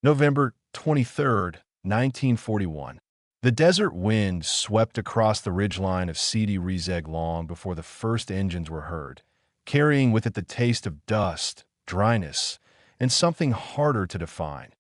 November 23rd, 1941. The desert wind swept across the ridgeline of Sidi Rezegh long before the first engines were heard, carrying with it the taste of dust, dryness, and something harder to define,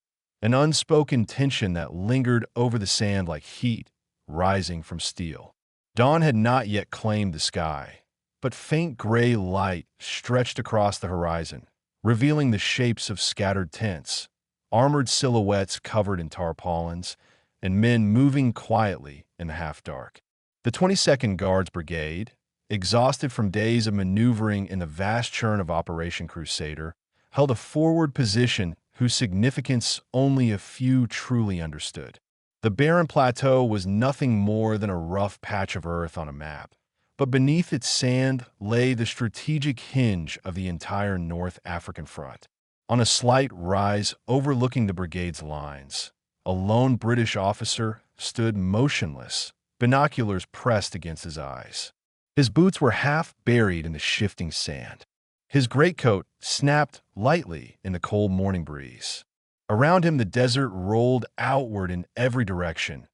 an unspoken tension that lingered over the sand like heat rising from steel. Dawn had not yet claimed the sky, but faint gray light stretched across the horizon, revealing the shapes of scattered tents, armored silhouettes covered in tarpaulins, and men moving quietly in the half-dark. The 22nd Guards Brigade, exhausted from days of maneuvering in the vast churn of Operation Crusader, held a forward position whose significance only a few truly understood. The barren plateau was nothing more than a rough patch of earth on a map, but beneath its sand lay the strategic hinge of the entire North African front. On a slight rise overlooking the brigade's lines, a lone British officer stood motionless, binoculars pressed against his eyes. His boots were half buried in the shifting sand. His greatcoat snapped lightly in the cold morning breeze. Around him the desert rolled outward in every direction,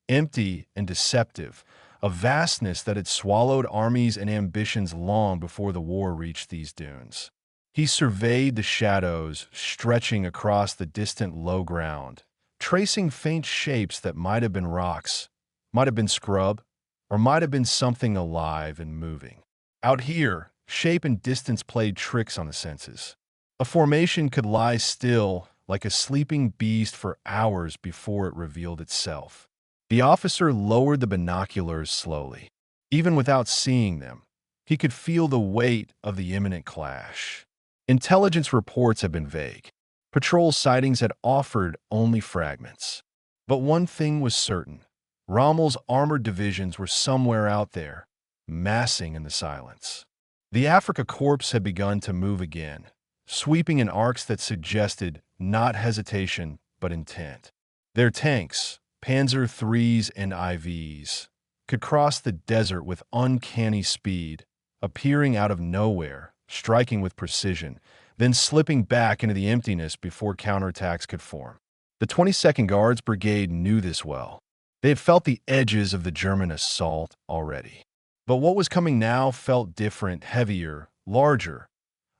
empty and deceptive, a vastness that had swallowed armies and ambitions long before the war reached these dunes. He surveyed the shadows stretching across the distant low ground, tracing faint shapes that might have been rocks, might have been scrub, or might have been something alive and moving. Out here, shape and distance played tricks on the senses. A formation could lie still like a sleeping beast for hours before it revealed itself. The officer lowered the binoculars slowly. Even without seeing them, he could feel the weight of the imminent clash. Intelligence reports had been vague. Patrol sightings had offered only fragments. But one thing was certain. Rommel's armored divisions were somewhere out there, massing in the silence. The Afrika Korps had begun to move again, sweeping in arcs that suggested not hesitation but intent. Their tanks, Panzer IIIs and IVs, could cross the desert with uncanny speed, appearing out of nowhere, striking with precision, then slipping back into the emptiness before counterattacks could form. The 22nd Guards Brigade knew this well. They had felt the edges of the German assault already. But what was coming now felt different, heavier, larger.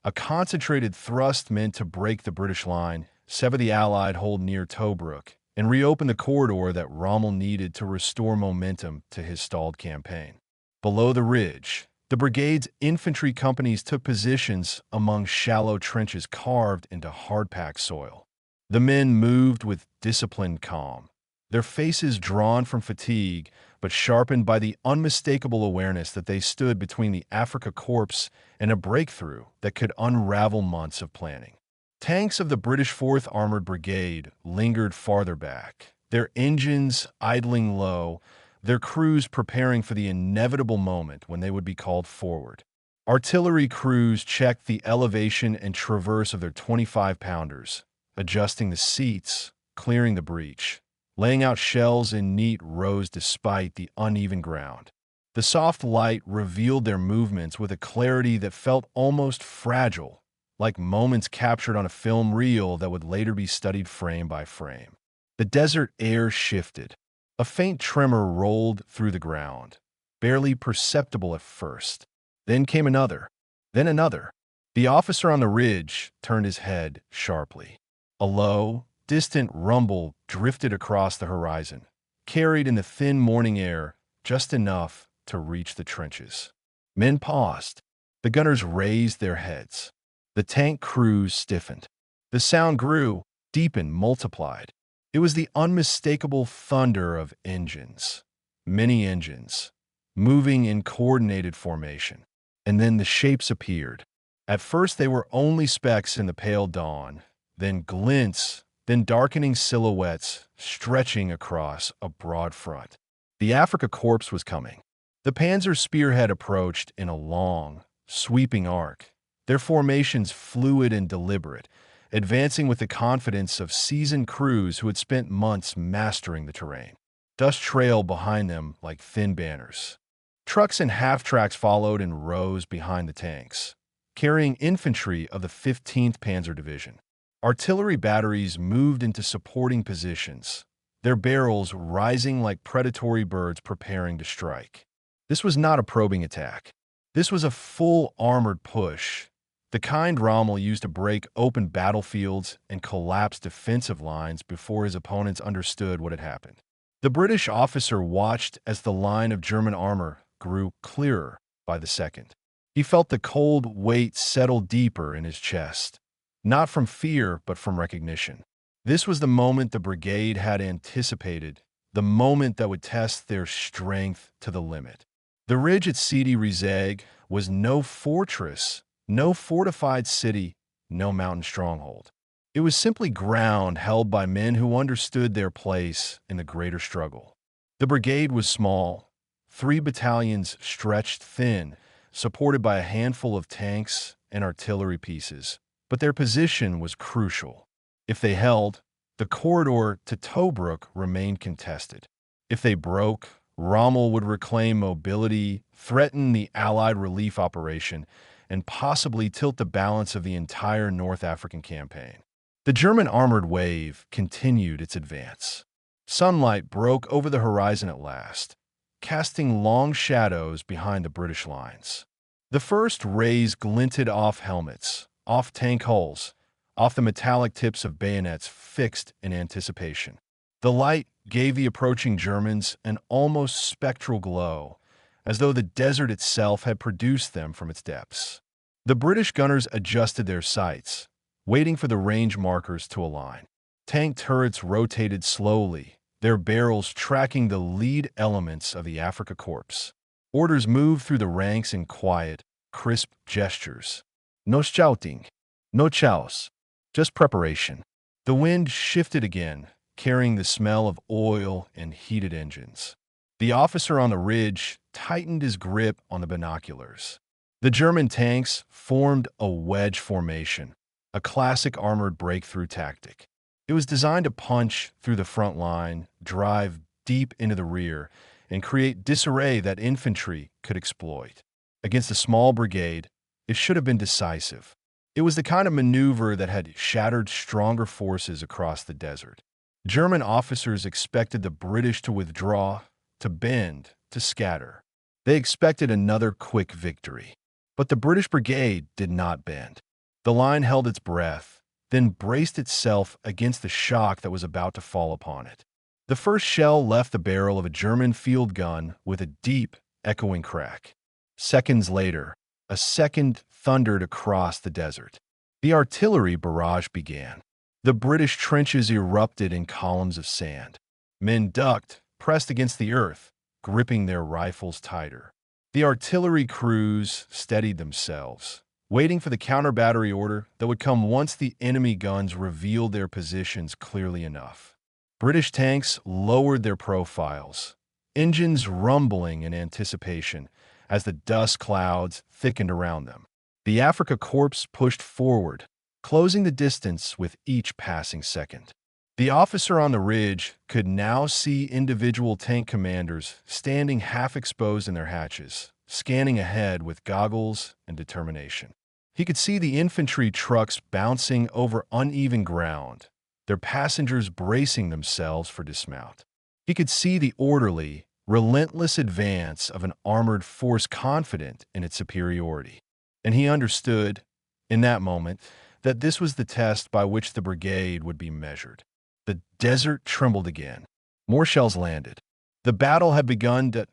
A concentrated thrust meant to break the British line, sever the Allied hold near Tobruk, and reopen the corridor that Rommel needed to restore momentum to his stalled campaign. Below the ridge, the brigade's infantry companies took positions among shallow trenches carved into hard-packed soil. The men moved with disciplined calm, their faces drawn from fatigue but sharpened by the unmistakable awareness that they stood between the Afrika Korps and a breakthrough that could unravel months of planning. Tanks of the British 4th Armored Brigade lingered farther back, their engines idling low, their crews preparing for the inevitable moment when they would be called forward. Artillery crews checked the elevation and traverse of their 25-pounders, adjusting the seats, clearing the breach, laying out shells in neat rows despite the uneven ground. The soft light revealed their movements with a clarity that felt almost fragile, like moments captured on a film reel that would later be studied frame by frame. The desert air shifted. A faint tremor rolled through the ground, barely perceptible at first. Then came another, then another. The officer on the ridge turned his head sharply. A low, distant rumble drifted across the horizon, carried in the thin morning air just enough to reach the trenches. Men paused. The gunners raised their heads. The tank crews stiffened. The sound grew, deepened, multiplied. It was the unmistakable thunder of engines, many engines, moving in coordinated formation. And then the shapes appeared. At first they were only specks in the pale dawn, then glints, then darkening silhouettes stretching across a broad front. The Afrika Korps was coming. The Panzer spearhead approached in a long, sweeping arc, their formations fluid and deliberate, advancing with the confidence of seasoned crews who had spent months mastering the terrain. Dust trailed behind them like thin banners. Trucks and half-tracks followed in rows behind the tanks, carrying infantry of the 15th Panzer Division. Artillery batteries moved into supporting positions, their barrels rising like predatory birds preparing to strike. This was not a probing attack. This was a full armored push, the kind Rommel used to break open battlefields and collapse defensive lines before his opponents understood what had happened. The British officer watched as the line of German armor grew clearer by the second. He felt the cold weight settle deeper in his chest, not from fear but from recognition. This was the moment the brigade had anticipated, the moment that would test their strength to the limit. The ridge at Sidi Rezegh was no fortress, no fortified city, no mountain stronghold. It was simply ground held by men who understood their place in the greater struggle. The brigade was small, 3 battalions stretched thin, supported by a handful of tanks and artillery pieces, but their position was crucial. If they held, the corridor to Tobruk remained contested. If they broke, Rommel would reclaim mobility, threaten the Allied relief operation, and possibly tilt the balance of the entire North African campaign. The German armored wave continued its advance. Sunlight broke over the horizon at last, casting long shadows behind the British lines. The first rays glinted off helmets, off tank hulls, off the metallic tips of bayonets fixed in anticipation. The light gave the approaching Germans an almost spectral glow, as though the desert itself had produced them from its depths. The British gunners adjusted their sights, waiting for the range markers to align. Tank turrets rotated slowly, their barrels tracking the lead elements of the Afrika Korps. Orders moved through the ranks in quiet, crisp gestures. No shouting, no chows, just preparation. The wind shifted again, carrying the smell of oil and heated engines. The officer on the ridge tightened his grip on the binoculars. The German tanks formed a wedge formation, a classic armored breakthrough tactic. It was designed to punch through the front line, drive deep into the rear, and create disarray that infantry could exploit. Against a small brigade, it should have been decisive. It was the kind of maneuver that had shattered stronger forces across the desert. German officers expected the British to withdraw, to bend, to scatter. They expected another quick victory. But the British brigade did not bend. The line held its breath, then braced itself against the shock that was about to fall upon it. The first shell left the barrel of a German field gun with a deep, echoing crack. Seconds later, a second thundered across the desert. The artillery barrage began. The British trenches erupted in columns of sand. Men ducked, pressed against the earth, gripping their rifles tighter. The artillery crews steadied themselves, waiting for the counter-battery order that would come once the enemy guns revealed their positions clearly enough. British tanks lowered their profiles, engines rumbling in anticipation as the dust clouds thickened around them. The Afrika Korps pushed forward, closing the distance with each passing second. The officer on the ridge could now see individual tank commanders standing half-exposed in their hatches, scanning ahead with goggles and determination. He could see the infantry trucks bouncing over uneven ground, their passengers bracing themselves for dismount. He could see the orderly, relentless advance of an armored force confident in its superiority. And he understood, in that moment, that this was the test by which the brigade would be measured. The desert trembled again. More shells landed. The battle had begun to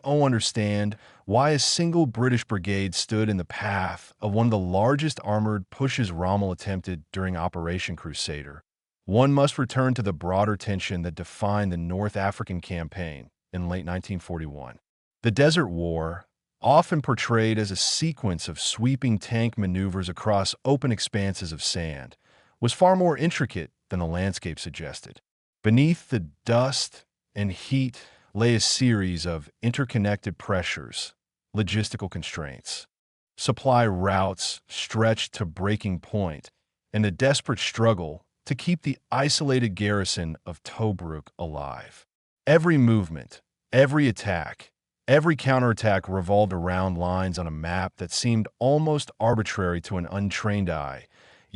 understand why a single British brigade stood in the path of one of the largest armored pushes Rommel attempted during Operation Crusader. One must return to the broader tension that defined the North African campaign in late 1941. The Desert War, often portrayed as a sequence of sweeping tank maneuvers across open expanses of sand, was far more intricate than the landscape suggested. Beneath the dust and heat lay a series of interconnected pressures, logistical constraints. Supply routes stretched to breaking point, and the desperate struggle to keep the isolated garrison of Tobruk alive. Every movement, every attack, every counterattack revolved around lines on a map that seemed almost arbitrary to an untrained eye,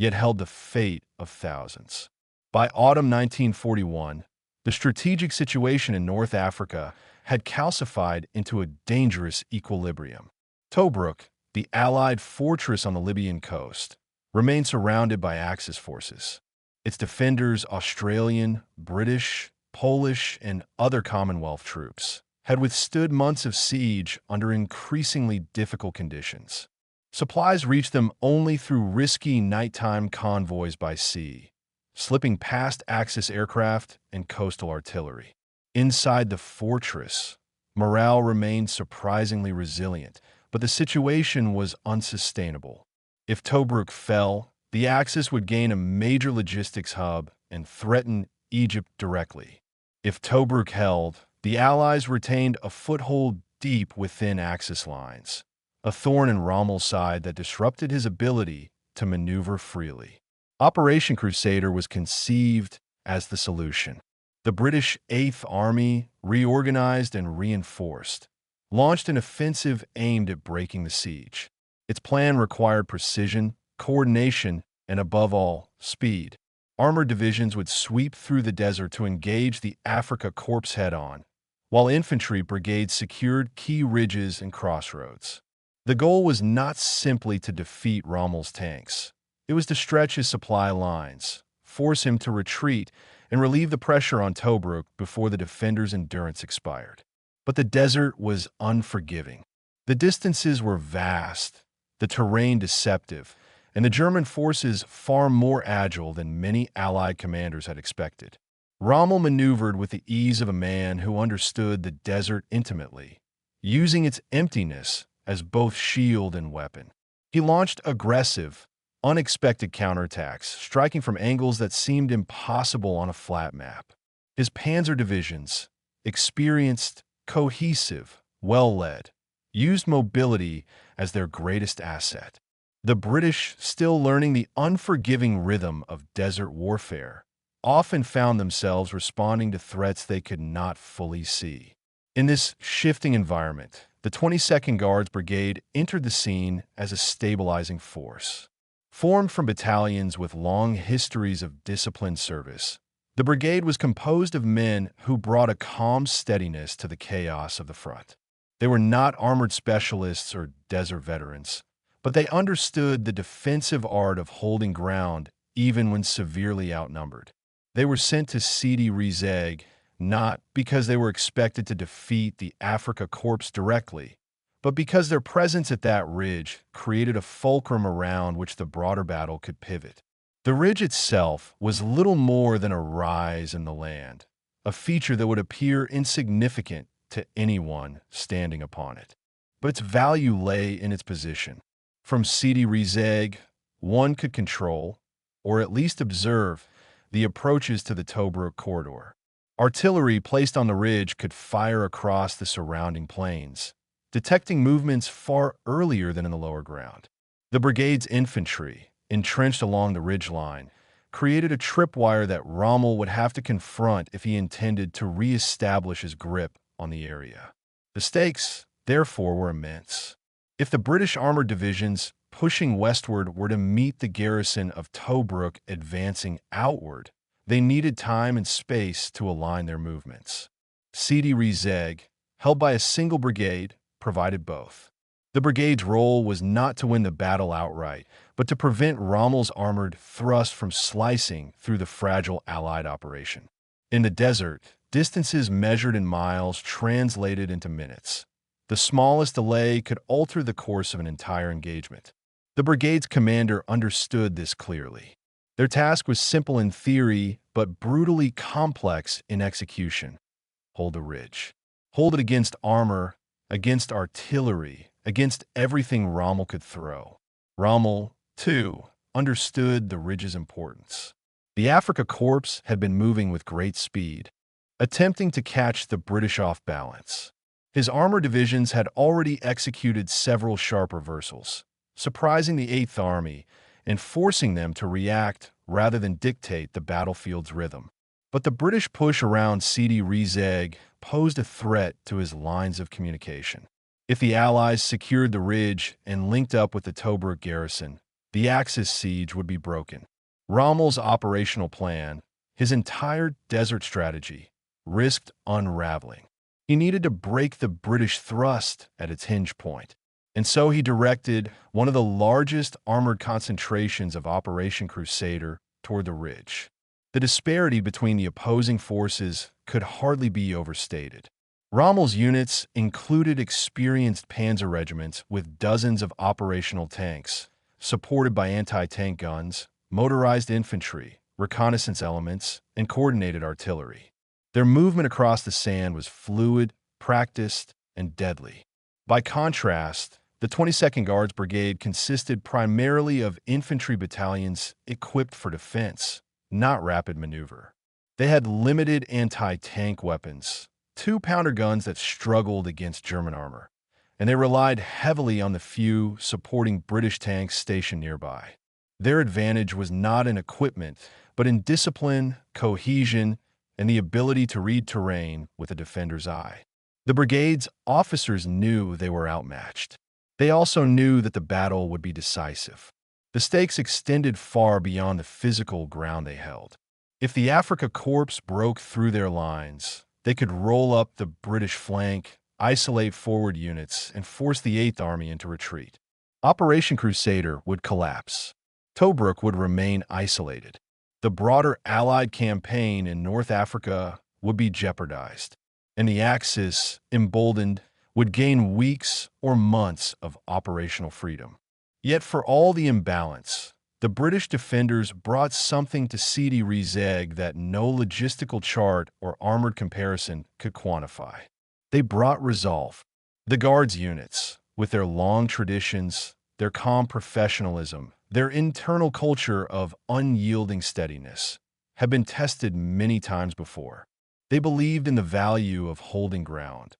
yet held the fate of thousands. By autumn 1941, the strategic situation in North Africa had calcified into a dangerous equilibrium. Tobruk, the Allied fortress on the Libyan coast, remained surrounded by Axis forces. Its defenders, Australian, British, Polish, and other Commonwealth troops, had withstood months of siege under increasingly difficult conditions. Supplies reached them only through risky nighttime convoys by sea, slipping past Axis aircraft and coastal artillery. Inside the fortress, morale remained surprisingly resilient, but the situation was unsustainable. If Tobruk fell, the Axis would gain a major logistics hub and threaten Egypt directly. If Tobruk held, the Allies retained a foothold deep within Axis lines, a thorn in Rommel's side that disrupted his ability to maneuver freely. Operation Crusader was conceived as the solution. The British Eighth Army, reorganized and reinforced, launched an offensive aimed at breaking the siege. Its plan required precision, coordination, and above all, speed. Armored divisions would sweep through the desert to engage the Afrika Korps head-on, while infantry brigades secured key ridges and crossroads. The goal was not simply to defeat Rommel's tanks. It was to stretch his supply lines, force him to retreat, and relieve the pressure on Tobruk before the defenders' endurance expired. But the desert was unforgiving. The distances were vast, the terrain deceptive, and the German forces far more agile than many Allied commanders had expected. Rommel maneuvered with the ease of a man who understood the desert intimately, using its emptiness as both shield and weapon. He launched aggressive, unexpected counterattacks, striking from angles that seemed impossible on a flat map. His panzer divisions, experienced, cohesive, well-led, used mobility as their greatest asset. The British, still learning the unforgiving rhythm of desert warfare, often found themselves responding to threats they could not fully see. In this shifting environment, the 22nd Guards Brigade entered the scene as a stabilizing force. Formed from battalions with long histories of disciplined service, the brigade was composed of men who brought a calm steadiness to the chaos of the front. They were not armored specialists or desert veterans, but they understood the defensive art of holding ground even when severely outnumbered. They were sent to Sidi Rezegh not because they were expected to defeat the Afrika Korps directly, but because their presence at that ridge created a fulcrum around which the broader battle could pivot. The ridge itself was little more than a rise in the land, a feature that would appear insignificant to anyone standing upon it. But its value lay in its position. From Sidi Rezegh, one could control, or at least observe, the approaches to the Tobruk corridor. Artillery placed on the ridge could fire across the surrounding plains, detecting movements far earlier than in the lower ground. The brigade's infantry, entrenched along the ridgeline, created a tripwire that Rommel would have to confront if he intended to re-establish his grip on the area. The stakes, therefore, were immense. If the British armored divisions pushing westward were to meet the garrison of Tobruk advancing outward, they needed time and space to align their movements. Sidi Rezegh, held by a single brigade, provided both. The brigade's role was not to win the battle outright, but to prevent Rommel's armored thrust from slicing through the fragile Allied operation. In the desert, distances measured in miles translated into minutes. The smallest delay could alter the course of an entire engagement. The brigade's commander understood this clearly. Their task was simple in theory, but brutally complex in execution. Hold the ridge. Hold it against armor, against artillery, against everything Rommel could throw. Rommel, too, understood the ridge's importance. The Afrika Korps had been moving with great speed, attempting to catch the British off balance. His armored divisions had already executed several sharp reversals, surprising the Eighth Army and forcing them to react rather than dictate the battlefield's rhythm. But the British push around Sidi Rezegh posed a threat to his lines of communication. If the Allies secured the ridge and linked up with the Tobruk garrison, the Axis siege would be broken. Rommel's operational plan, his entire desert strategy, risked unraveling. He needed to break the British thrust at its hinge point, and so he directed one of the largest armored concentrations of Operation Crusader toward the ridge. The disparity between the opposing forces could hardly be overstated. Rommel's units included experienced panzer regiments with dozens of operational tanks, supported by anti-tank guns, motorized infantry, reconnaissance elements, and coordinated artillery. Their movement across the sand was fluid, practiced, and deadly. By contrast, the 22nd Guards Brigade consisted primarily of infantry battalions equipped for defense, not rapid maneuver. They had limited anti-tank weapons, two-pounder guns that struggled against German armor, and they relied heavily on the few supporting British tanks stationed nearby. Their advantage was not in equipment, but in discipline, cohesion, and the ability to read terrain with a defender's eye. The brigade's officers knew they were outmatched. They also knew that the battle would be decisive. The stakes extended far beyond the physical ground they held. If the Afrika Korps broke through their lines, they could roll up the British flank, isolate forward units, and force the Eighth Army into retreat. Operation Crusader would collapse. Tobruk would remain isolated. The broader Allied campaign in North Africa would be jeopardized, and the Axis, emboldened, would gain weeks or months of operational freedom. Yet for all the imbalance, the British defenders brought something to Sidi Rezegh that no logistical chart or armored comparison could quantify. They brought resolve. The Guards units, with their long traditions, their calm professionalism, their internal culture of unyielding steadiness, had been tested many times before. They believed in the value of holding ground,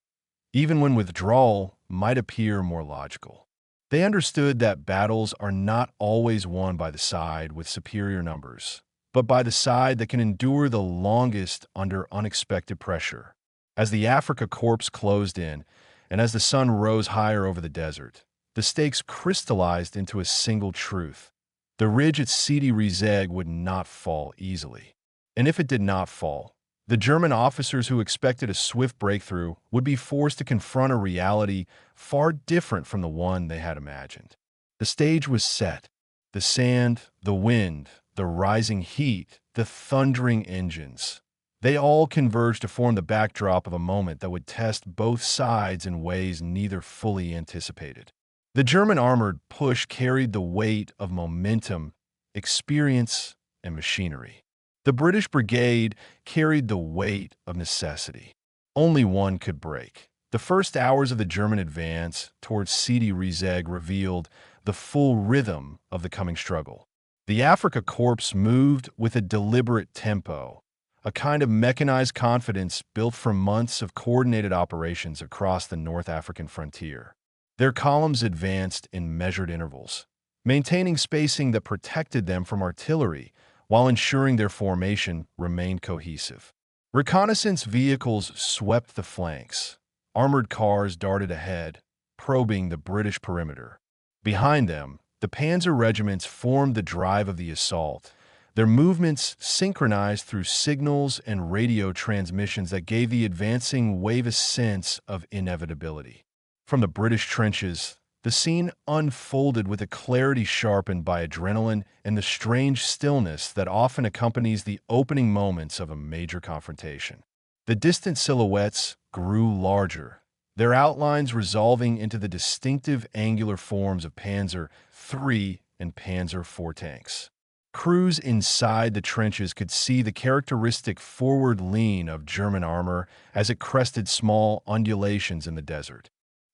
even when withdrawal might appear more logical. They understood that battles are not always won by the side with superior numbers, but by the side that can endure the longest under unexpected pressure. As the Afrika Korps closed in, and as the sun rose higher over the desert, the stakes crystallized into a single truth. The ridge at Sidi Rezegh would not fall easily. And if it did not fall, the German officers who expected a swift breakthrough would be forced to confront a reality far different from the one they had imagined. The stage was set. The sand, the wind, the rising heat, the thundering engines. They all converged to form the backdrop of a moment that would test both sides in ways neither fully anticipated. The German armored push carried the weight of momentum, experience, and machinery. The British brigade carried the weight of necessity. Only one could break. The first hours of the German advance towards Sidi Rezegh revealed the full rhythm of the coming struggle. The Afrika Korps moved with a deliberate tempo, a kind of mechanized confidence built from months of coordinated operations across the North African frontier. Their columns advanced in measured intervals, maintaining spacing that protected them from artillery while ensuring their formation remained cohesive. Reconnaissance vehicles swept the flanks. Armored cars darted ahead, probing the British perimeter. Behind them, the panzer regiments formed the drive of the assault, their movements synchronized through signals and radio transmissions that gave the advancing wave a sense of inevitability. From the British trenches, the scene unfolded with a clarity sharpened by adrenaline and the strange stillness that often accompanies the opening moments of a major confrontation. The distant silhouettes grew larger, their outlines resolving into the distinctive angular forms of Panzer III and Panzer IV tanks. Crews inside the trenches could see the characteristic forward lean of German armor as it crested small undulations in the desert,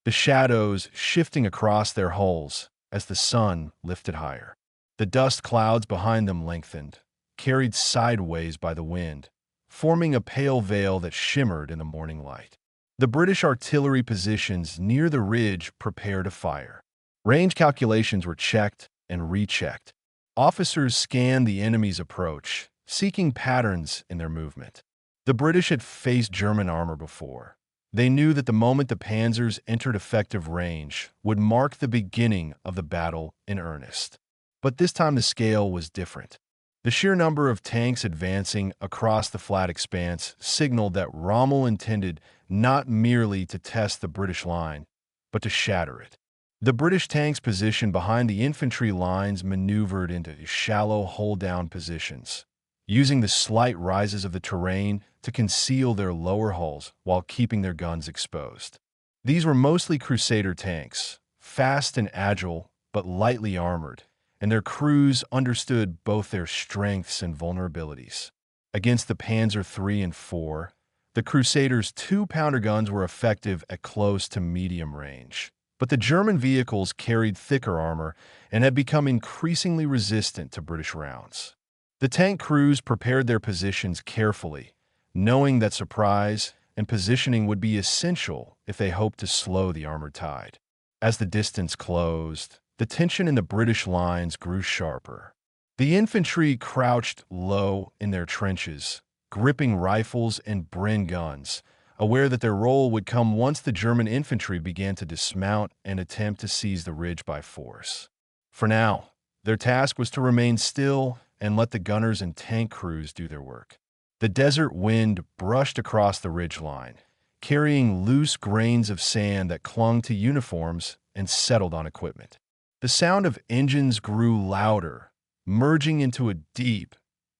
the shadows shifting across their hulls as the sun lifted higher. The dust clouds behind them lengthened, carried sideways by the wind, forming a pale veil that shimmered in the morning light. The British artillery positions near the ridge prepared to fire. Range calculations were checked and rechecked. Officers scanned the enemy's approach, seeking patterns in their movement. The British had faced German armor before. They knew that the moment the Panzers entered effective range would mark the beginning of the battle in earnest. But this time the scale was different. The sheer number of tanks advancing across the flat expanse signaled that Rommel intended not merely to test the British line, but to shatter it. The British tanks positioned behind the infantry lines maneuvered into shallow hold-down positions, using the slight rises of the terrain to conceal their lower hulls while keeping their guns exposed. These were mostly Crusader tanks, fast and agile, but lightly armored, and their crews understood both their strengths and vulnerabilities. Against the Panzer III and IV, the Crusaders' 2-pounder guns were effective at close to medium range. But the German vehicles carried thicker armor and had become increasingly resistant to British rounds. The tank crews prepared their positions carefully, knowing that surprise and positioning would be essential if they hoped to slow the armored tide. As the distance closed, the tension in the British lines grew sharper. The infantry crouched low in their trenches, gripping rifles and Bren guns, aware that their role would come once the German infantry began to dismount and attempt to seize the ridge by force. For now, their task was to remain still and let the gunners and tank crews do their work. The desert wind brushed across the ridgeline, carrying loose grains of sand that clung to uniforms and settled on equipment. The sound of engines grew louder, merging into a deep,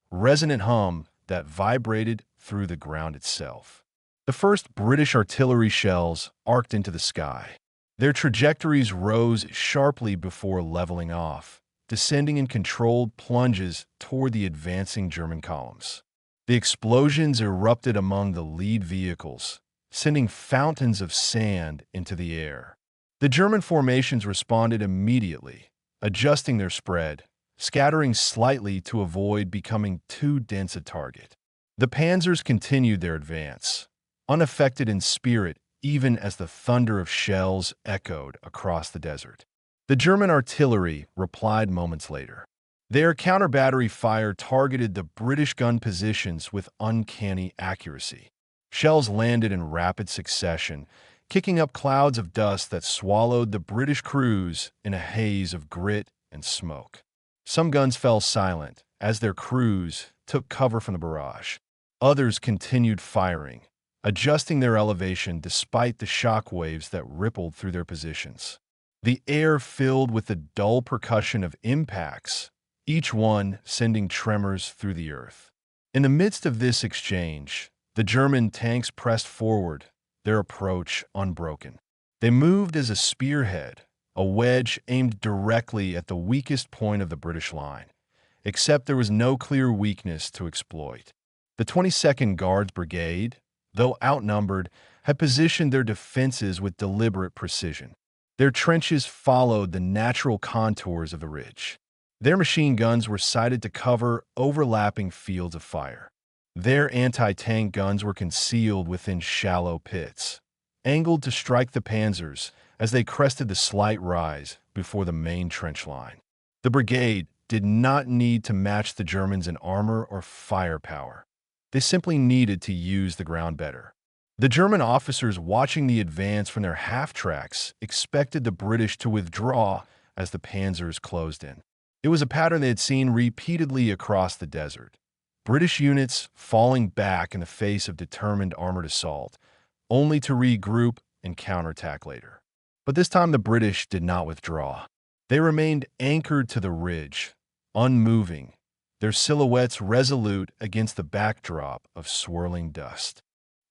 resonant hum that vibrated through the ground itself. The first British artillery shells arced into the sky. Their trajectories rose sharply before leveling off, descending in controlled plunges toward the advancing German columns. The explosions erupted among the lead vehicles, sending fountains of sand into the air. The German formations responded immediately, adjusting their spread, scattering slightly to avoid becoming too dense a target. The Panzers continued their advance, unaffected in spirit even as the thunder of shells echoed across the desert. The German artillery replied moments later. Their counter-battery fire targeted the British gun positions with uncanny accuracy. Shells landed in rapid succession, kicking up clouds of dust that swallowed the British crews in a haze of grit and smoke. Some guns fell silent as their crews took cover from the barrage. Others continued firing, adjusting their elevation despite the shock waves that rippled through their positions. The air filled with the dull percussion of impacts, each one sending tremors through the earth. In the midst of this exchange, the German tanks pressed forward, their approach unbroken. They moved as a spearhead, a wedge aimed directly at the weakest point of the British line, except there was no clear weakness to exploit. The 22nd Guards Brigade, though outnumbered, had positioned their defenses with deliberate precision. Their trenches followed the natural contours of the ridge. Their machine guns were sighted to cover overlapping fields of fire. Their anti-tank guns were concealed within shallow pits, angled to strike the Panzers as they crested the slight rise before the main trench line. The brigade did not need to match the Germans in armor or firepower. They simply needed to use the ground better. The German officers watching the advance from their half-tracks expected the British to withdraw as the Panzers closed in. It was a pattern they had seen repeatedly across the desert. British units falling back in the face of determined armored assault, only to regroup and counterattack later. But this time the British did not withdraw. They remained anchored to the ridge, unmoving, their silhouettes resolute against the backdrop of swirling dust.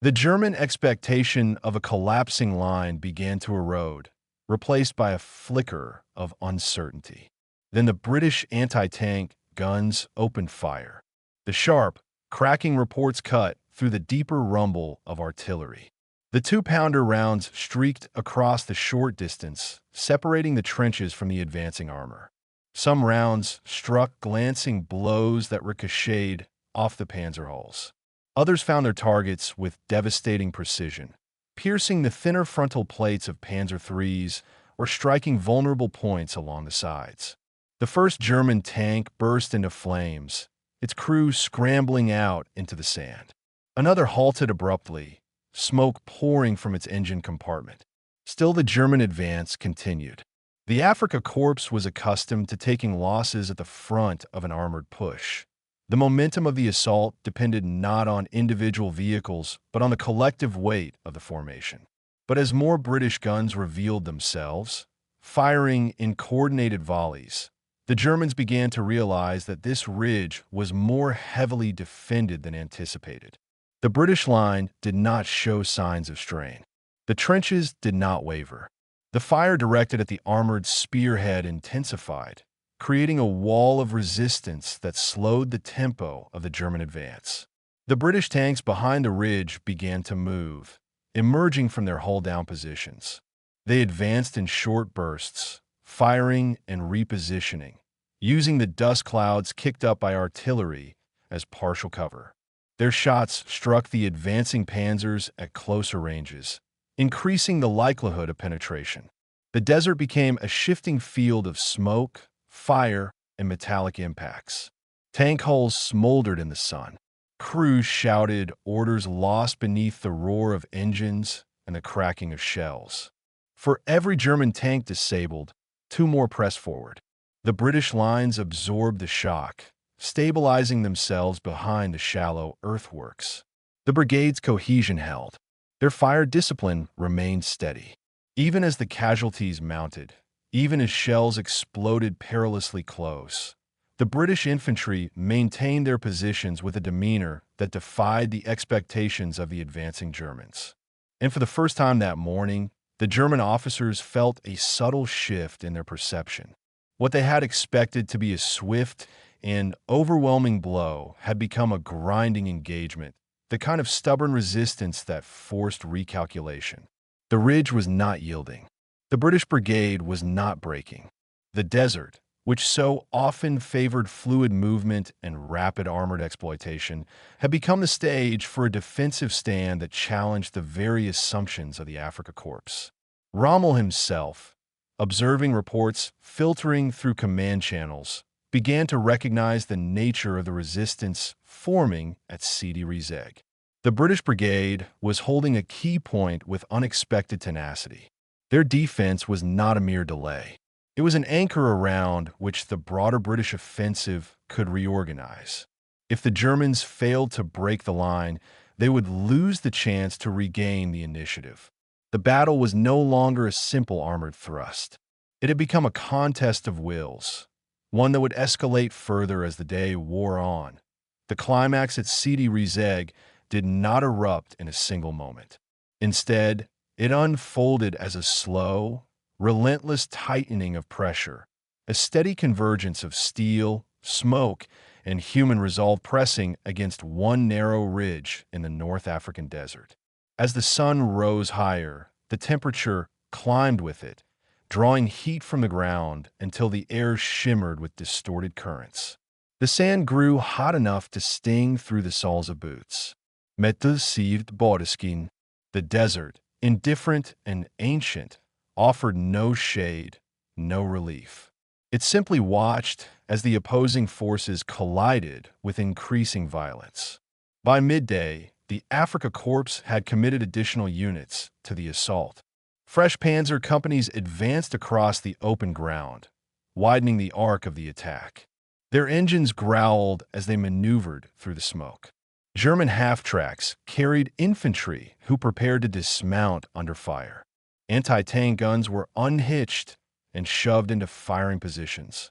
The German expectation of a collapsing line began to erode, replaced by a flicker of uncertainty. Then the British anti-tank guns opened fire. The sharp, cracking reports cut through the deeper rumble of artillery. The 2-pounder rounds streaked across the short distance, separating the trenches from the advancing armor. Some rounds struck glancing blows that ricocheted off the panzer hulls. Others found their targets with devastating precision, piercing the thinner frontal plates of Panzer IIIs or striking vulnerable points along the sides. The first German tank burst into flames, its crew scrambling out into the sand. Another halted abruptly, smoke pouring from its engine compartment. Still, the German advance continued. The Afrika Korps was accustomed to taking losses at the front of an armored push. The momentum of the assault depended not on individual vehicles, but on the collective weight of the formation. But as more British guns revealed themselves, firing in coordinated volleys, the Germans began to realize that this ridge was more heavily defended than anticipated. The British line did not show signs of strain. The trenches did not waver. The fire directed at the armored spearhead intensified, creating a wall of resistance that slowed the tempo of the German advance. The British tanks behind the ridge began to move, emerging from their hull-down positions. They advanced in short bursts, firing and repositioning, using the dust clouds kicked up by artillery as partial cover. Their shots struck the advancing Panzers at closer ranges, increasing the likelihood of penetration. The desert became a shifting field of smoke, fire, and metallic impacts. Tank hulls smoldered in the sun. Crews shouted orders lost beneath the roar of engines and the cracking of shells. For every German tank disabled, 2 more pressed forward. The British lines absorbed the shock, stabilizing themselves behind the shallow earthworks. The brigade's cohesion held. Their fire discipline remained steady. Even as the casualties mounted, even as shells exploded perilously close, the British infantry maintained their positions with a demeanor that defied the expectations of the advancing Germans. And for the first time that morning, the German officers felt a subtle shift in their perception. What they had expected to be a swift and overwhelming blow had become a grinding engagement, the kind of stubborn resistance that forced recalculation. The ridge was not yielding. The British brigade was not breaking. The desert, which so often favored fluid movement and rapid armored exploitation, had become the stage for a defensive stand that challenged the very assumptions of the Afrika Korps. Rommel himself, observing reports filtering through command channels, began to recognize the nature of the resistance forming at Sidi Rezegh. The British brigade was holding a key point with unexpected tenacity. Their defense was not a mere delay. It was an anchor around which the broader British offensive could reorganize. If the Germans failed to break the line, they would lose the chance to regain the initiative. The battle was no longer a simple armored thrust. It had become a contest of wills, one that would escalate further as the day wore on. The climax at Sidi Rezegh did not erupt in a single moment. Instead, it unfolded as a slow, relentless tightening of pressure, a steady convergence of steel, smoke, and human resolve pressing against one narrow ridge in the North African desert. As the sun rose higher, the temperature climbed with it, drawing heat from the ground until the air shimmered with distorted currents. The sand grew hot enough to sting through the soles of boots. Metal sieved Bodeskin, the desert, indifferent and ancient, offered no shade, no relief. It simply watched as the opposing forces collided with increasing violence. By midday, the Afrika Korps had committed additional units to the assault. Fresh Panzer companies advanced across the open ground, widening the arc of the attack. Their engines growled as they maneuvered through the smoke. German half-tracks carried infantry who prepared to dismount under fire. Anti-tank guns were unhitched and shoved into firing positions.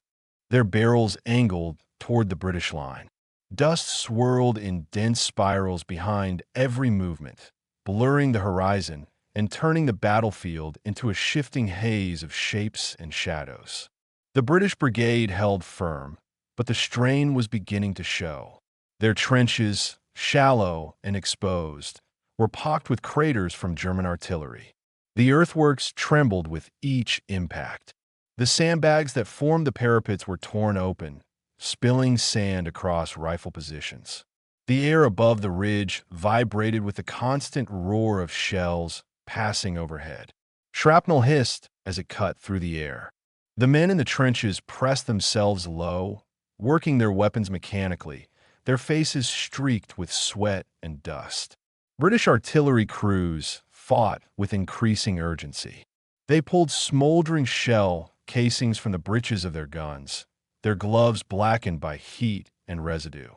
Their barrels angled toward the British line. Dust swirled in dense spirals behind every movement, blurring the horizon and turning the battlefield into a shifting haze of shapes and shadows. The British brigade held firm, but the strain was beginning to show. Their trenches, shallow and exposed, were pocked with craters from German artillery. The earthworks trembled with each impact. The sandbags that formed the parapets were torn open, spilling sand across rifle positions. The air above the ridge vibrated with the constant roar of shells passing overhead. Shrapnel hissed as it cut through the air. The men in the trenches pressed themselves low, working their weapons mechanically, their faces streaked with sweat and dust. British artillery crews fought with increasing urgency. They pulled smoldering shell casings from the breeches of their guns, their gloves blackened by heat and residue.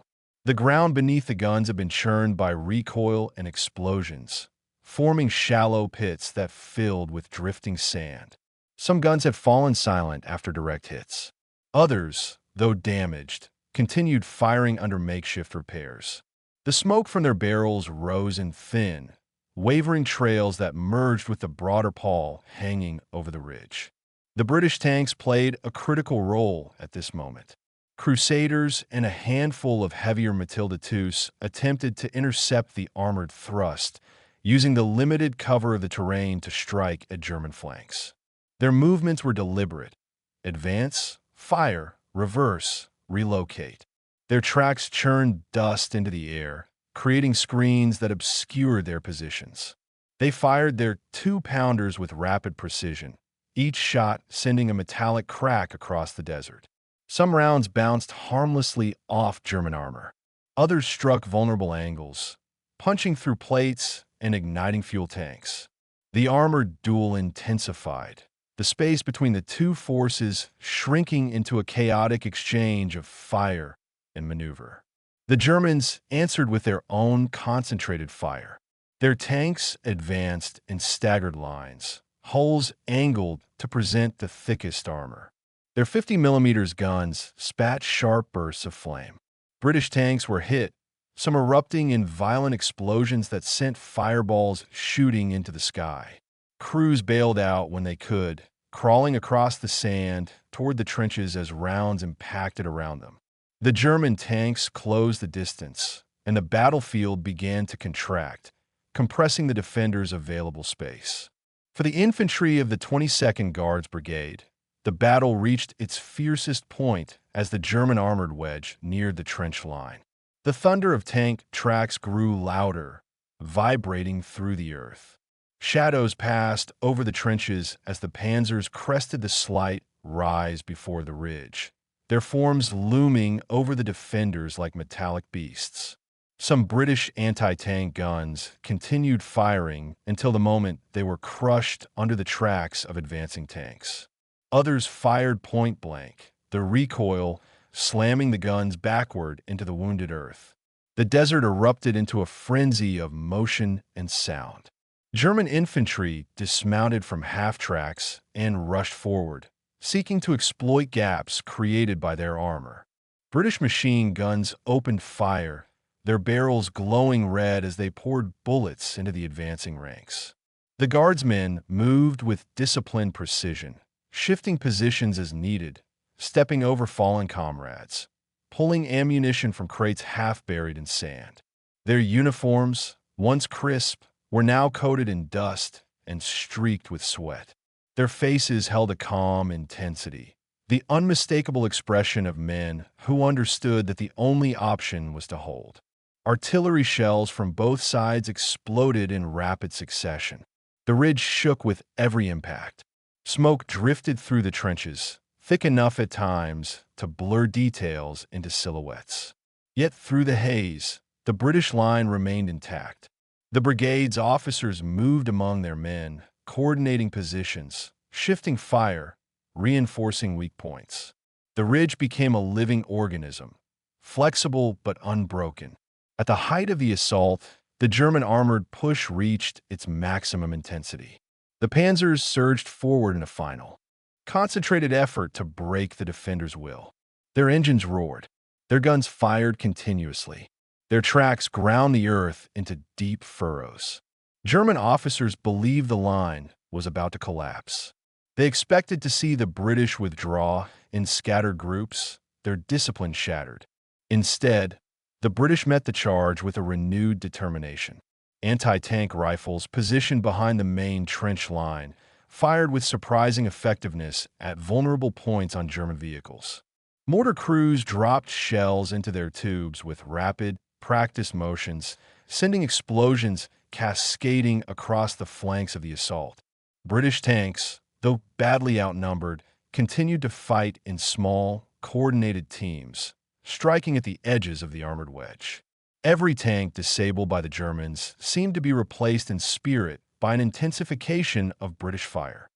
The ground beneath the guns had been churned by recoil and explosions, forming shallow pits that filled with drifting sand. Some guns had fallen silent after direct hits. Others, though damaged, continued firing under makeshift repairs. The smoke from their barrels rose in thin, wavering trails that merged with the broader pall hanging over the ridge. The British tanks played a critical role at this moment. Crusaders and a handful of heavier Matilda IIs attempted to intercept the armored thrust, using the limited cover of the terrain to strike at German flanks. Their movements were deliberate: advance, fire, reverse, relocate. Their tracks churned dust into the air, creating screens that obscured their positions. They fired their 2-pounders with rapid precision, each shot sending a metallic crack across the desert. Some rounds bounced harmlessly off German armor. Others struck vulnerable angles, punching through plates and igniting fuel tanks. The armored duel intensified, the space between the two forces shrinking into a chaotic exchange of fire and maneuver. The Germans answered with their own concentrated fire. Their tanks advanced in staggered lines, hulls angled to present the thickest armor. Their 50mm guns spat sharp bursts of flame. British tanks were hit, some erupting in violent explosions that sent fireballs shooting into the sky. Crews bailed out when they could, crawling across the sand toward the trenches as rounds impacted around them. The German tanks closed the distance, and the battlefield began to contract, compressing the defenders' available space. For the infantry of the 22nd Guards Brigade, the battle reached its fiercest point as the German armored wedge neared the trench line. The thunder of tank tracks grew louder, vibrating through the earth. Shadows passed over the trenches as the Panzers crested the slight rise before the ridge, their forms looming over the defenders like metallic beasts. Some British anti-tank guns continued firing until the moment they were crushed under the tracks of advancing tanks. Others fired point blank, the recoil slamming the guns backward into the wounded earth. The desert erupted into a frenzy of motion and sound. German infantry dismounted from half-tracks and rushed forward, seeking to exploit gaps created by their armor. British machine guns opened fire, their barrels glowing red as they poured bullets into the advancing ranks. The guardsmen moved with disciplined precision, shifting positions as needed, stepping over fallen comrades, pulling ammunition from crates half buried in sand. Their uniforms, once crisp, were now coated in dust and streaked with sweat. Their faces held a calm intensity, the unmistakable expression of men who understood that the only option was to hold. Artillery shells from both sides exploded in rapid succession. The ridge shook with every impact. Smoke drifted through the trenches, thick enough at times to blur details into silhouettes. Yet through the haze, the British line remained intact. The brigade's officers moved among their men, coordinating positions, shifting fire, reinforcing weak points. The ridge became a living organism, flexible but unbroken. At the height of the assault, the German armored push reached its maximum intensity. The Panzers surged forward in a final, concentrated effort to break the defenders' will. Their engines roared. Their guns fired continuously. Their tracks ground the earth into deep furrows. German officers believed the line was about to collapse. They expected to see the British withdraw in scattered groups, their discipline shattered. Instead, the British met the charge with a renewed determination. Anti-tank rifles positioned behind the main trench line fired with surprising effectiveness at vulnerable points on German vehicles. Mortar crews dropped shells into their tubes with rapid, practiced motions, sending explosions cascading across the flanks of the assault. British tanks, though badly outnumbered, continued to fight in small, coordinated teams, striking at the edges of the armored wedge. Every tank disabled by the Germans seemed to be replaced in spirit by an intensification of British fire.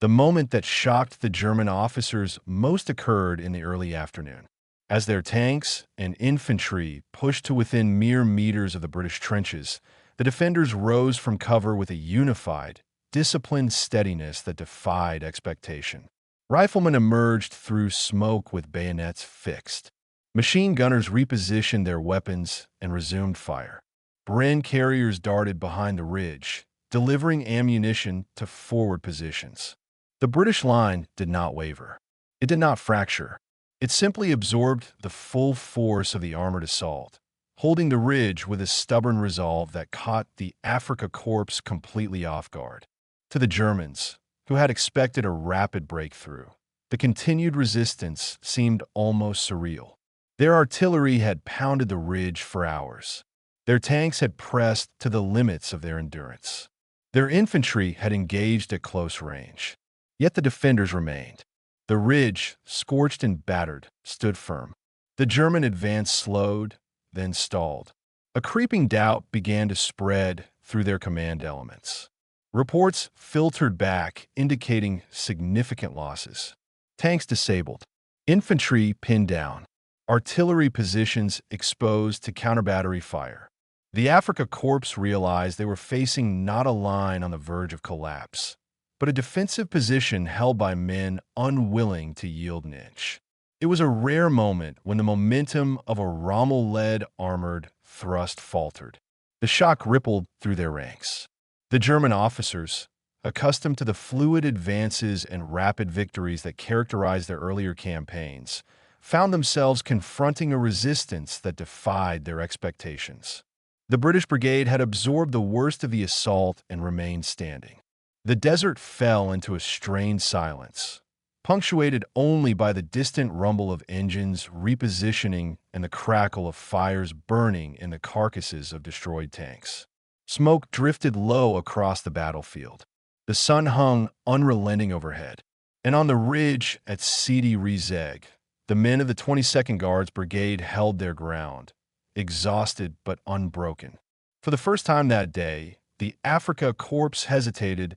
The moment that shocked the German officers most occurred in the early afternoon. As their tanks and infantry pushed to within mere meters of the British trenches, the defenders rose from cover with a unified, disciplined steadiness that defied expectation. Riflemen emerged through smoke with bayonets fixed. Machine gunners repositioned their weapons and resumed fire. Barren carriers darted behind the ridge, delivering ammunition to forward positions. The British line did not waver. It did not fracture. It simply absorbed the full force of the armored assault, holding the ridge with a stubborn resolve that caught the Afrika Korps completely off guard. To the Germans, who had expected a rapid breakthrough, the continued resistance seemed almost surreal. Their artillery had pounded the ridge for hours. Their tanks had pressed to the limits of their endurance. Their infantry had engaged at close range. Yet the defenders remained. The ridge, scorched and battered, stood firm. The German advance slowed, then stalled. A creeping doubt began to spread through their command elements. Reports filtered back, indicating significant losses. Tanks disabled, infantry pinned down, artillery positions exposed to counter-battery fire. The Afrika Korps realized they were facing not a line on the verge of collapse, but a defensive position held by men unwilling to yield an inch. It was a rare moment when the momentum of a Rommel-led armored thrust faltered. The shock rippled through their ranks. The German officers, accustomed to the fluid advances and rapid victories that characterized their earlier campaigns, found themselves confronting a resistance that defied their expectations. The British brigade had absorbed the worst of the assault and remained standing. The desert fell into a strained silence, punctuated only by the distant rumble of engines repositioning and the crackle of fires burning in the carcasses of destroyed tanks. Smoke drifted low across the battlefield. The sun hung unrelenting overhead. And on the ridge at Sidi Rezegh, the men of the 22nd Guards Brigade held their ground, exhausted but unbroken. For the first time that day, the Afrika Korps hesitated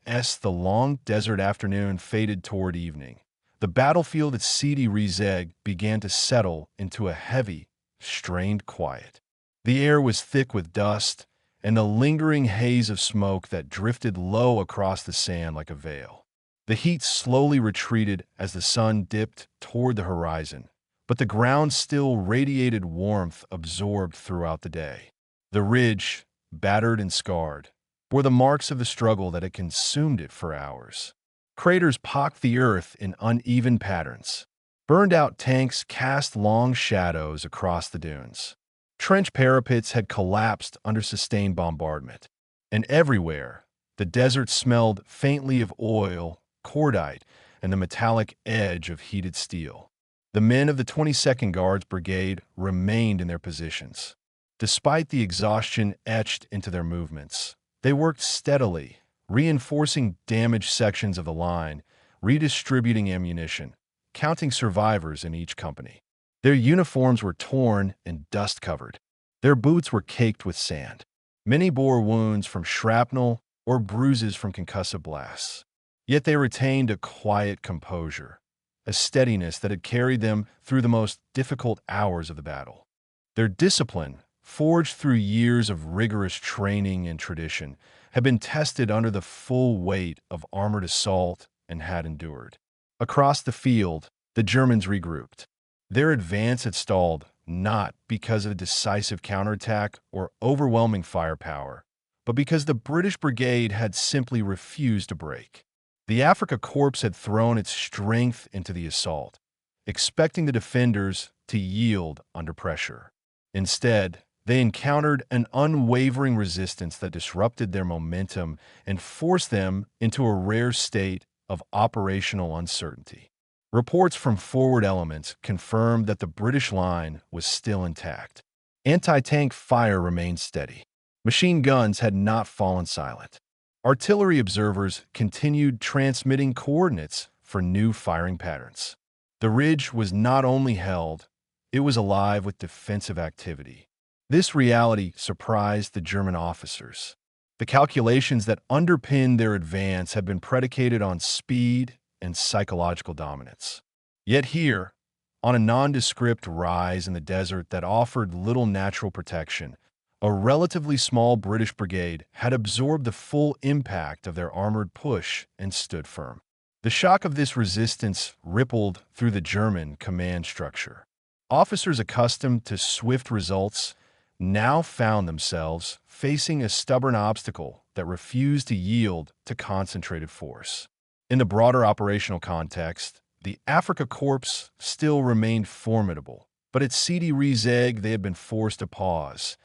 as the long desert afternoon faded toward evening. The battlefield at Sidi Rezegh began to settle into a heavy, strained quiet. The air was thick with dust and the lingering haze of smoke that drifted low across the sand like a veil. The heat slowly retreated as the sun dipped toward the horizon, but the ground still radiated warmth absorbed throughout the day. The ridge, battered and scarred, bore the marks of the struggle that had consumed it for hours. Craters pocked the earth in uneven patterns. Burned-out tanks cast long shadows across the dunes. Trench parapets had collapsed under sustained bombardment. And everywhere, the desert smelled faintly of oil, cordite, and the metallic edge of heated steel. The men of the 22nd Guards Brigade remained in their positions. Despite the exhaustion etched into their movements, they worked steadily, reinforcing damaged sections of the line, redistributing ammunition, counting survivors in each company. Their uniforms were torn and dust-covered. Their boots were caked with sand. Many bore wounds from shrapnel or bruises from concussive blasts. Yet they retained a quiet composure, a steadiness that had carried them through the most difficult hours of the battle. Their discipline, forged through years of rigorous training and tradition, had been tested under the full weight of armored assault and had endured. Across the field, the Germans regrouped. Their advance had stalled not because of a decisive counterattack or overwhelming firepower, but because the British brigade had simply refused to break. The Afrika Korps had thrown its strength into the assault, expecting the defenders to yield under pressure. Instead, they encountered an unwavering resistance that disrupted their momentum and forced them into a rare state of operational uncertainty. Reports from forward elements confirmed that the British line was still intact. Anti-tank fire remained steady. Machine guns had not fallen silent. Artillery observers continued transmitting coordinates for new firing patterns. The ridge was not only held, it was alive with defensive activity. This reality surprised the German officers. The calculations that underpinned their advance had been predicated on speed and psychological dominance. Yet here, on a nondescript rise in the desert that offered little natural protection, a relatively small British brigade had absorbed the full impact of their armored push and stood firm. The shock of this resistance rippled through the German command structure. Officers accustomed to swift results now found themselves facing a stubborn obstacle that refused to yield to concentrated force. In the broader operational context, the Afrika Korps still remained formidable, but at Sidi Rezegh they had been forced to pause,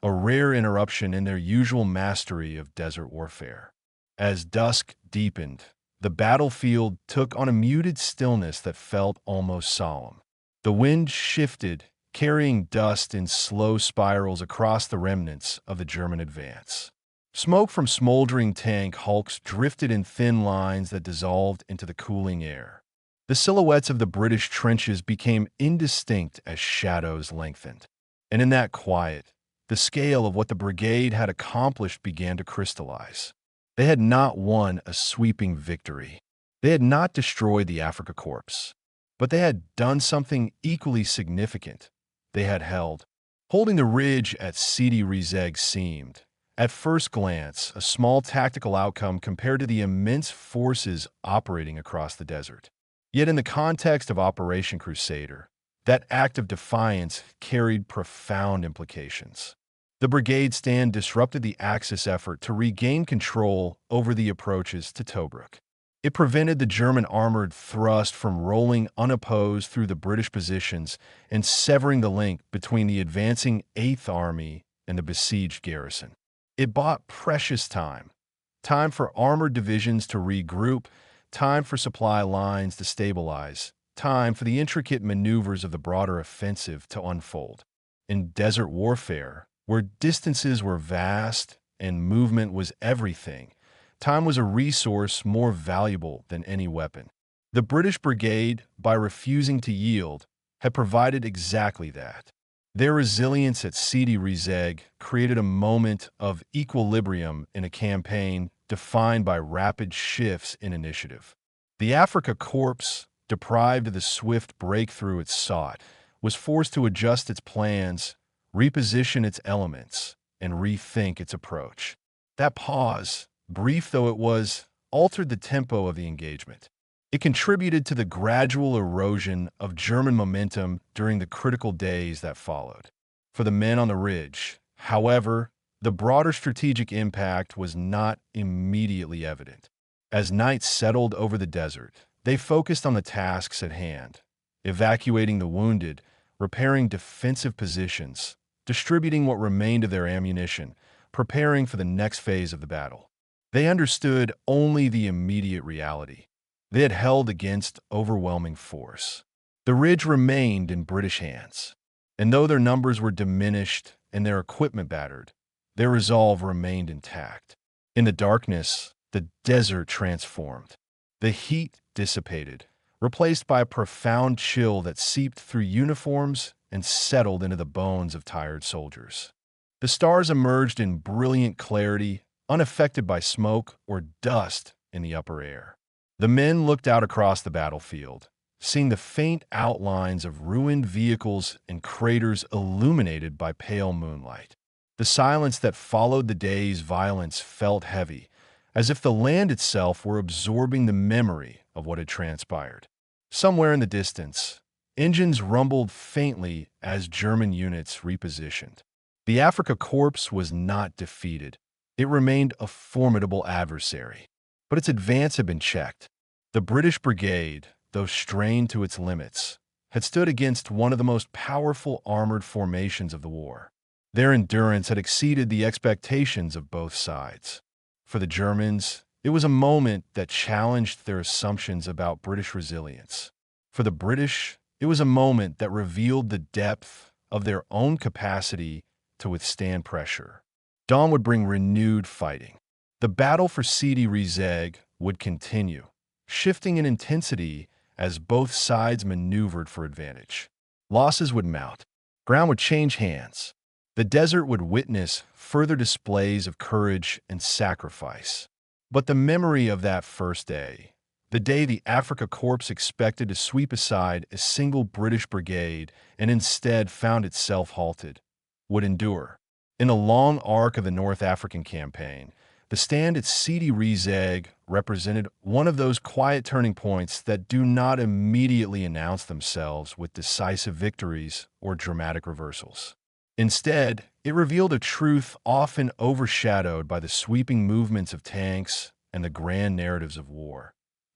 a rare interruption in their usual mastery of desert warfare. As dusk deepened, the battlefield took on a muted stillness that felt almost solemn. The wind shifted, carrying dust in slow spirals across the remnants of the German advance. Smoke from smoldering tank hulks drifted in thin lines that dissolved into the cooling air. The silhouettes of the British trenches became indistinct as shadows lengthened. And in that quiet, the scale of what the brigade had accomplished began to crystallize. They had not won a sweeping victory. They had not destroyed the Afrika Korps. But they had done something equally significant. They had held. Holding the ridge at Sidi Rezegh seemed, at first glance, a small tactical outcome compared to the immense forces operating across the desert. Yet in the context of Operation Crusader, that act of defiance carried profound implications. The brigade stand disrupted the Axis effort to regain control over the approaches to Tobruk. It prevented the German armored thrust from rolling unopposed through the British positions and severing the link between the advancing 8th Army and the besieged garrison. It bought precious time for armored divisions to regroup, time for supply lines to stabilize, time for the intricate maneuvers of the broader offensive to unfold. In desert warfare, where distances were vast and movement was everything, time was a resource more valuable than any weapon. The British brigade, by refusing to yield, had provided exactly that. Their resilience at Sidi Rezegh created a moment of equilibrium in a campaign defined by rapid shifts in initiative. The Afrika Korps, deprived of the swift breakthrough it sought, was forced to adjust its plans, reposition its elements, and rethink its approach. That pause, brief though it was, altered the tempo of the engagement. It contributed to the gradual erosion of German momentum during the critical days that followed. For the men on the ridge, however, the broader strategic impact was not immediately evident. As night settled over the desert, they focused on the tasks at hand, evacuating the wounded, repairing defensive positions, distributing what remained of their ammunition, preparing for the next phase of the battle. They understood only the immediate reality. They had held against overwhelming force. The ridge remained in British hands, and though their numbers were diminished and their equipment battered, their resolve remained intact. In the darkness, the desert transformed. The heat dissipated, replaced by a profound chill that seeped through uniforms and settled into the bones of tired soldiers. The stars emerged in brilliant clarity, unaffected by smoke or dust in the upper air. The men looked out across the battlefield, seeing the faint outlines of ruined vehicles and craters illuminated by pale moonlight. The silence that followed the day's violence felt heavy, as if the land itself were absorbing the memory of what had transpired. Somewhere in the distance, engines rumbled faintly as German units repositioned. The Afrika Korps was not defeated. It remained a formidable adversary, but its advance had been checked. The British brigade, though strained to its limits, had stood against one of the most powerful armored formations of the war. Their endurance had exceeded the expectations of both sides. For the Germans, it was a moment that challenged their assumptions about British resilience. For the British, it was a moment that revealed the depth of their own capacity to withstand pressure. Dawn would bring renewed fighting. The battle for Sidi Rezegh would continue, shifting in intensity as both sides maneuvered for advantage. Losses would mount. Ground would change hands. The desert would witness further displays of courage and sacrifice. But the memory of that first day, the day the Afrika Korps expected to sweep aside a single British brigade and instead found itself halted, would endure. In the long arc of the North African campaign, the stand at Sidi Rezegh represented one of those quiet turning points that do not immediately announce themselves with decisive victories or dramatic reversals. Instead, it revealed a truth often overshadowed by the sweeping movements of tanks and the grand narratives of war,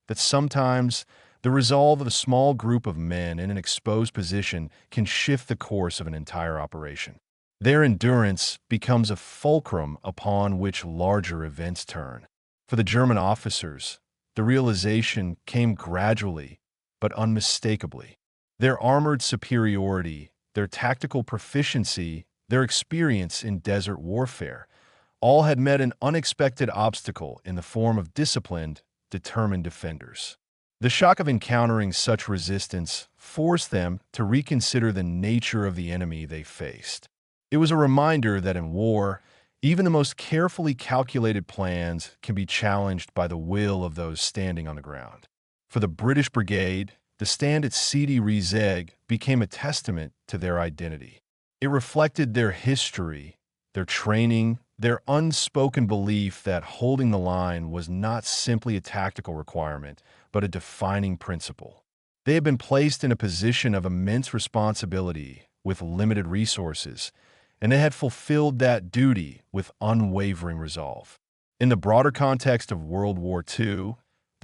that sometimes the resolve of a small group of men in an exposed position can shift the course of an entire operation. Their endurance becomes a fulcrum upon which larger events turn. For the German officers, the realization came gradually but unmistakably. Their armored superiority, their tactical proficiency, their experience in desert warfare, all had met an unexpected obstacle in the form of disciplined, determined defenders. The shock of encountering such resistance forced them to reconsider the nature of the enemy they faced. It was a reminder that in war, even the most carefully calculated plans can be challenged by the will of those standing on the ground. For the British Brigade, the stand at Sidi Rezegh became a testament to their identity. It reflected their history, their training, their unspoken belief that holding the line was not simply a tactical requirement, but a defining principle. They had been placed in a position of immense responsibility with limited resources, and they had fulfilled that duty with unwavering resolve. In the broader context of World War II,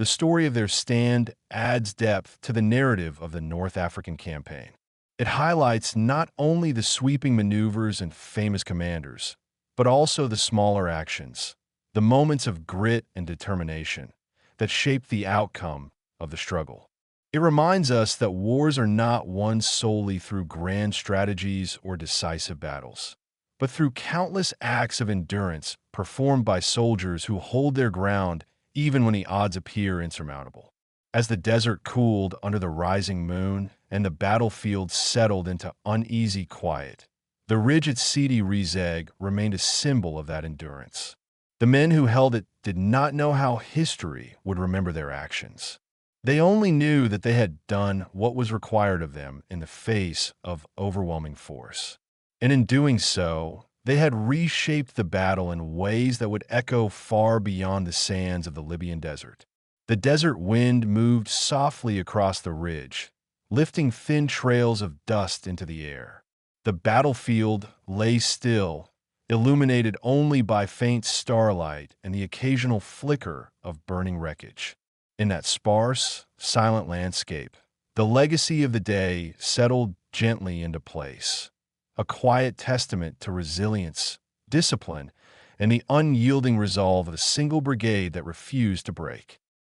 the story of their stand adds depth to the narrative of the North African campaign. It highlights not only the sweeping maneuvers and famous commanders, but also the smaller actions, the moments of grit and determination that shape the outcome of the struggle. It reminds us that wars are not won solely through grand strategies or decisive battles, but through countless acts of endurance performed by soldiers who hold their ground even when the odds appear insurmountable. As the desert cooled under the rising moon and the battlefield settled into uneasy quiet, the ridge at Sidi Rezegh remained a symbol of that endurance. The men who held it did not know how history would remember their actions. They only knew that they had done what was required of them in the face of overwhelming force. And in doing so, they had reshaped the battle in ways that would echo far beyond the sands of the Libyan desert. The desert wind moved softly across the ridge, lifting thin trails of dust into the air. The battlefield lay still, illuminated only by faint starlight and the occasional flicker of burning wreckage. In that sparse, silent landscape, the legacy of the day settled gently into place, a quiet testament to resilience, discipline, and the unyielding resolve of a single brigade that refused to break.